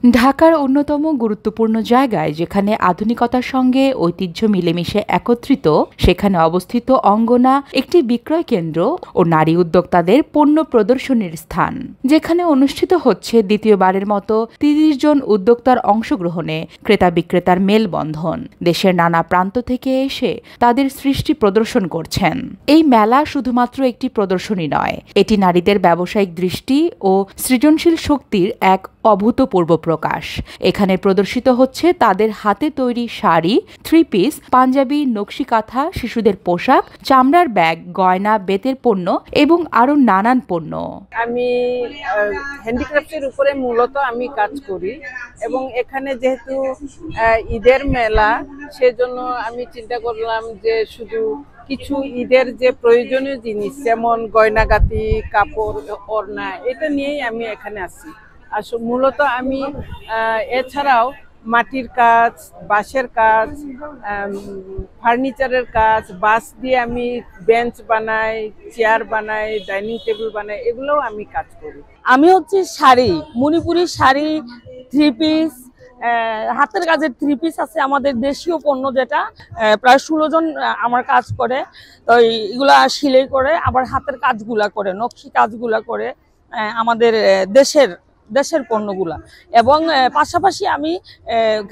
ঢাকার অন্যতম গুরুত্বপূর্ণ জায়গায় যেখানে আধুনিকতার সঙ্গে ঐতিহ্য মিলেমিশে একত্রিত, সেখানে অবস্থিত অঙ্গনা একটি বিক্রয় কেন্দ্র ও নারী উদ্যোক্তাদের পণ্য প্রদর্শনীর স্থান, যেখানে অনুষ্ঠিত হচ্ছে দ্বিতীয়বারের মতো ৩০ জন উদ্যোক্তার অংশগ্রহণে ক্রেতা বিক্রেতার মেলবন্ধন। দেশের নানা প্রান্ত থেকে এসে তাদের সৃষ্টি প্রদর্শন করছেন। এই মেলা শুধুমাত্র একটি প্রদর্শনী নয়, এটি নারীদের ব্যবসায়িক দৃষ্টি ও সৃজনশীল শক্তির এক অভূতপূর্ব প্রকাশ। এখানে প্রদর্শিত হচ্ছে তাদের হাতে তৈরি শাড়ি, 3 পিস, পাঞ্জাবি, নকশি কাঁথা, শিশুদের পোশাক, চামড়ার ব্যাগ, গয়না, বেতের পণ্য এবং আরো নানান পণ্য। আমি হ্যান্ডিক্রাফটের উপরে মূলত আমি কাজ করি এবং এখানে যেহেতু ঈদের মেলা, সেজন্য আমি চিন্তা করলাম যে শুধু কিছু ঈদের যে প্রয়োজনীয় জিনিস যেমন গয়নাগাটি, কাপড়, ওড়না, এটা নিয়েই আমি এখানে আসি। আসলে মূলত আমি এছাড়াও মাটির কাজ, বাঁশের কাজ, ফার্নিচারের কাজ, বাঁশ দিয়ে আমি বেঞ্চ বানাই, চেয়ার বানাই, ডাইনিং টেবিল বানাই, এগুলোও আমি কাজ করি। আমি হচ্ছে শাড়ি, মণিপুরি শাড়ি, 3 পিস, হাতের কাজের 3 পিস আছে আমাদের দেশীয় পণ্য, যেটা প্রায় 16 জন আমার কাজ করে। তো এগুলা সেলাই করে, আবার হাতের কাজগুলা করে, নকশি কাজগুলা করে আমাদের দেশের পণ্যগুলা। এবং পাশাপাশি আমি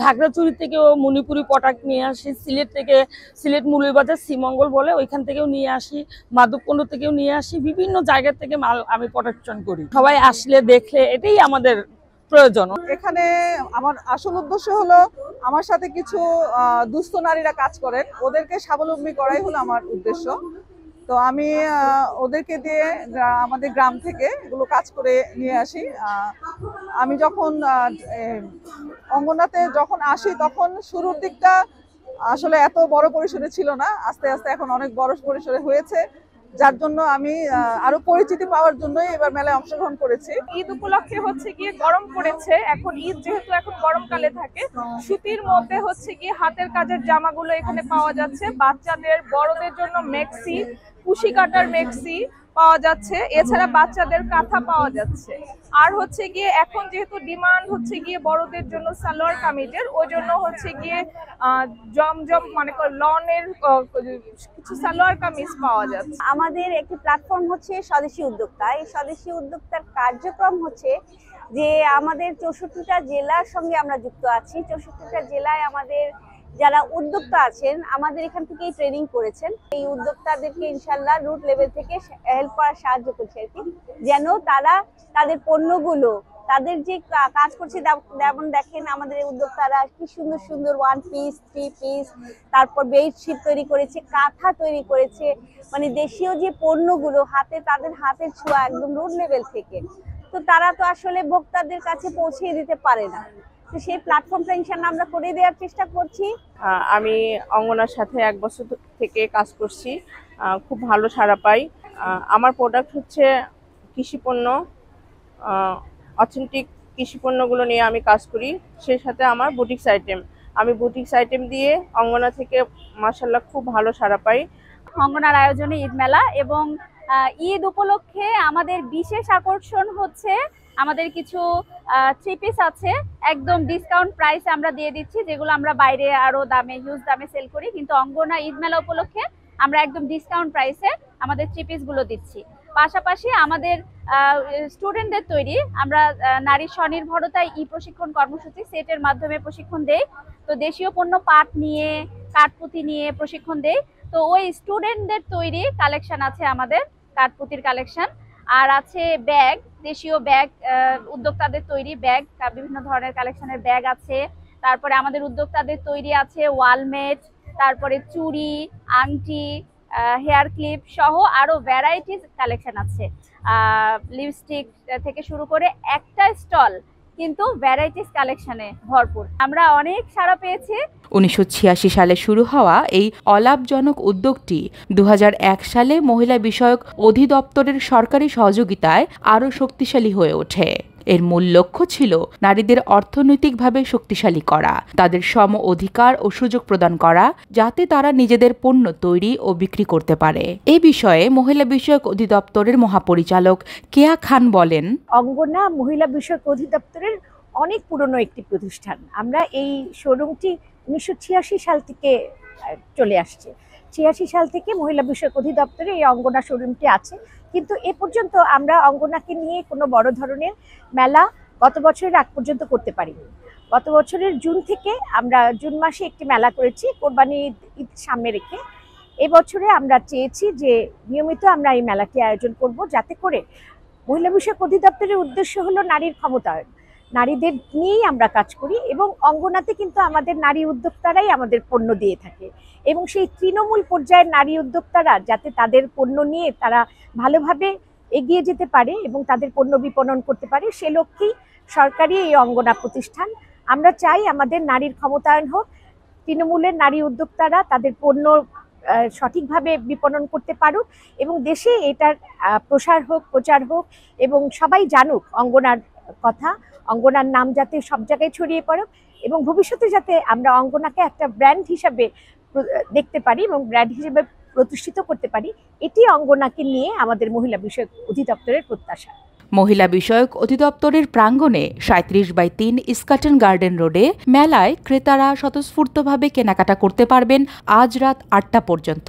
ঘাগড়াচুরি থেকেও মণিপুরি পটাক নিয়ে আসি, সিলেট মৌলভীবাজার শ্রীমঙ্গল বলে ওইখান থেকেও নিয়ে আসি, মাধবকুণ্ড থেকেও নিয়ে আসি, বিভিন্ন জায়গা থেকে মাল আমি প্রোডাকশন করি। সবাই আসলে দেখলে এটাই আমাদের প্রয়োজন। এখানে আমার আসল উদ্দেশ্য হলো আমার সাথে কিছু দুস্থ নারীরা কাজ করেন, ওদেরকে স্বাবলম্বী করাই হলো আমার উদ্দেশ্য। তো আমি ওদেরকে দিয়ে আমাদের গ্রাম থেকে এগুলো কাজ করে নিয়ে আসি। আমি যখন অঙ্গনাতে যখন আসি তখন শুরুর দিকটা আসলে এত বড় পরিসরে ছিল না, আস্তে আস্তে এখন অনেক বড় পরিসরে হয়েছে, যার জন্য আমি আরো পরিচিতি পাওয়ার জন্যই এবার মেলায় অংশগ্রহণ করেছি। ঈদ উপলক্ষে হচ্ছে গিয়ে গরম পড়েছে, এখন ঈদ যেহেতু এখন গরমকালে থাকে, সুতির মধ্যে হচ্ছে গিয়ে হাতের কাজের জামাগুলো এখানে পাওয়া যাচ্ছে। বাচ্চাদের, বড়দের জন্য মেক্সি, কুশি কাটার মেক্সি পাওয়া যাচ্ছে, এছাড়া বাচ্চাদের কাঁথা পাওয়া যাচ্ছে। আর হচ্ছে গিয়ে এখন যেহেতু ডিমান্ড হচ্ছে গিয়ে বড়দের জন্য সালোয়ার কামিজের, ওই জন্য হচ্ছে গিয়ে জমজম মানে লনের কিছু সালোয়ার কামিজ পাওয়া যাচ্ছে। আমাদের একটি প্ল্যাটফর্ম হচ্ছে স্বদেশী উদ্যোক্তা। এই স্বদেশী উদ্যোক্তার কার্যক্রম হচ্ছে যে আমাদের 64টা জেলার সঙ্গে আমরা যুক্ত আছি। 64টা জেলায় আমাদের যারা উদ্যোক্তা আছেন আমাদের এখান থেকেই ট্রেনিং করেছেন। এই উদ্যোক্তাদেরকে ইনশাল্লাহ রুট লেভেল থেকে হেল্প করার সাহায্য করছে আর কি, যেন তারা তাদের পণ্যগুলো, তাদের যে কাজ করছে, যেমন দেখেন আমাদের উদ্যোক্তারা কি সুন্দর সুন্দর 1 পিস, 3 পিস, তারপর বেডশিট তৈরি করেছে, কাঁথা তৈরি করেছে, মানে দেশীয় যে পণ্যগুলো তাদের হাতের ছোঁয়া একদম রুট লেভেল থেকে। তো তারা তো আসলে ভোক্তাদের কাছে পৌঁছে দিতে পারে না, তো সেই প্ল্যাটফর্মটা ইনশাআল্লাহ আমরা করে দেওয়ার চেষ্টা করছি। আমি অঙ্গনার সাথে 1 বছর থেকে কাজ করছি, খুব ভালো সাড়া পাই। আমার প্রোডাক্ট হচ্ছে কৃষিপণ্য, অথেন্টিক কৃষিপণ্যগুলো নিয়ে আমি কাজ করি। সেই সাথে আমার বুটিক্স আইটেম দিয়ে অঙ্গনা থেকে মাশাআল্লাহ খুব ভালো সাড়া পাই। অঙ্গনার আয়োজনে ঈদ মেলা এবং ঈদ উপলক্ষে আমাদের বিশেষ আকর্ষণ হচ্ছে আমাদের কিছু 3 পিস আছে, একদম ডিসকাউন্ট প্রাইসে আমরা দিয়ে দিচ্ছি, যেগুলো আমরা বাইরে আরো হিউজ দামে সেল করি, কিন্তু অঙ্গনা ঈদ মেলা উপলক্ষে আমরা একদম ডিসকাউন্ট প্রাইসে আমাদের 3 পিস গুলো দিচ্ছি। পাশাপাশি আমাদের স্টুডেন্টদের তৈরি আমরা নারী স্বনির্ভরতায় প্রশিক্ষণ কর্মসূচি সেটের মাধ্যমে প্রশিক্ষণ দেই। তো দেশীয় পণ্য পাট নিয়ে, কাঠপুঁতি নিয়ে প্রশিক্ষণ দেই। তো ওই স্টুডেন্টদের তৈরি কালেকশন আছে আমাদের, কাঠপুঁতির কালেকশন, আর আছে ব্যাগ, দেশীয় ব্যাগ, উদ্যোক্তাদের তৈরি ব্যাগ, বিভিন্ন ধরনের কালেকশনের ব্যাগ আছে। তারপরে আমাদের উদ্যোক্তাদের তৈরি আছে ওয়ালমেট, তারপরে চুড়ি, আংটি, হেয়ার ক্লিপ সহ আরো ভ্যারাইটিস কালেকশন আছে। লিপস্টিক থেকে শুরু করে একটা স্টল কিন্তু ভ্যারাইটিস কালেকশনে ভরপুর। আমরা অনেক সাড়া পেয়েছি। 1986 সালে শুরু হওয়া এই অলাভজনক উদ্যোগটি 2001 সালে মহিলা বিষয়ক অধিদপ্তরের সরকারি সহযোগিতায় আরও শক্তিশালী হয়ে ওঠে। এর মূল লক্ষ্য ছিল নারীদের অর্থনৈতিকভাবে শক্তিশালী করা, তাদের সম অধিকার ও সুযোগ প্রদান করা, যাতে তারা নিজেদের পণ্য তৈরি ও বিক্রি করতে পারে। এ বিষয়ে মহিলা বিষয়ক অধিদপ্তরের মহাপরিচালক কেয়া খান বলেন, অঙ্গনা মহিলা বিষয়ক অধিদপ্তরের অনেক পুরনো একটি প্রতিষ্ঠান। আমরা এই শোরুমটি 1986 সাল থেকে চলে আসছে। 86 সাল থেকে মহিলা বিষয়ক অধিদপ্তরে এই অঙ্গনা শোরুমটি আছে, কিন্তু এ পর্যন্ত আমরা অঙ্গনাকে নিয়ে কোনো বড় ধরনের মেলা গত বছরের আগ পর্যন্ত করতে পারিনি। গত বছরের জুন থেকে আমরা জুন মাসে একটি মেলা করেছি কোরবানি ঈদ সামনে রেখে। এবছরে আমরা চেয়েছি যে নিয়মিত আমরা এই মেলাটি আয়োজন করব, যাতে করে মহিলা বিষয়ক অধিদপ্তরের উদ্দেশ্য হলো নারীর ক্ষমতায়ন, নারীদের নিয়েই আমরা কাজ করি এবং অঙ্গনাতে কিন্তু আমাদের নারী উদ্যোক্তারাই আমাদের পণ্য দিয়ে থাকে এবং সেই তৃণমূল পর্যায়ের নারী উদ্যোক্তারা যাতে তাদের পণ্য নিয়ে তারা ভালোভাবে এগিয়ে যেতে পারে এবং তাদের পণ্য বিপণন করতে পারে, সে লক্ষ্যেই সরকারি এই অঙ্গনা প্রতিষ্ঠান। আমরা চাই আমাদের নারীর ক্ষমতায়ন হোক, তৃণমূলের নারী উদ্যোক্তারা তাদের পণ্য সঠিকভাবে বিপণন করতে পারুক এবং দেশে এটার প্রসার হোক, প্রচার হোক এবং সবাই জানুক অঙ্গনার কথা, অঙ্গনার নাম যাতে সব জায়গায় ছড়িয়ে পড়ুক এবং ভবিষ্যতে যাতে আমরা অঙ্গনাকে একটা ব্র্যান্ড হিসাবে দেখতে পারি এবং ব্র্যান্ড হিসেবে প্রতিষ্ঠিত করতে পারি, এটি অঙ্গনাকে নিয়ে আমাদের মহিলা বিষয়ক অধিদপ্তরের প্রত্যাশা। মহিলা বিষয়ক অধিদপ্তরের প্রাঙ্গণে 37/3 ইস্কাটন গার্ডেন রোডে মেলায় ক্রেতারা স্বতঃস্ফূর্তভাবে কেনাকাটা করতে পারবেন আজ রাত 8টা পর্যন্ত।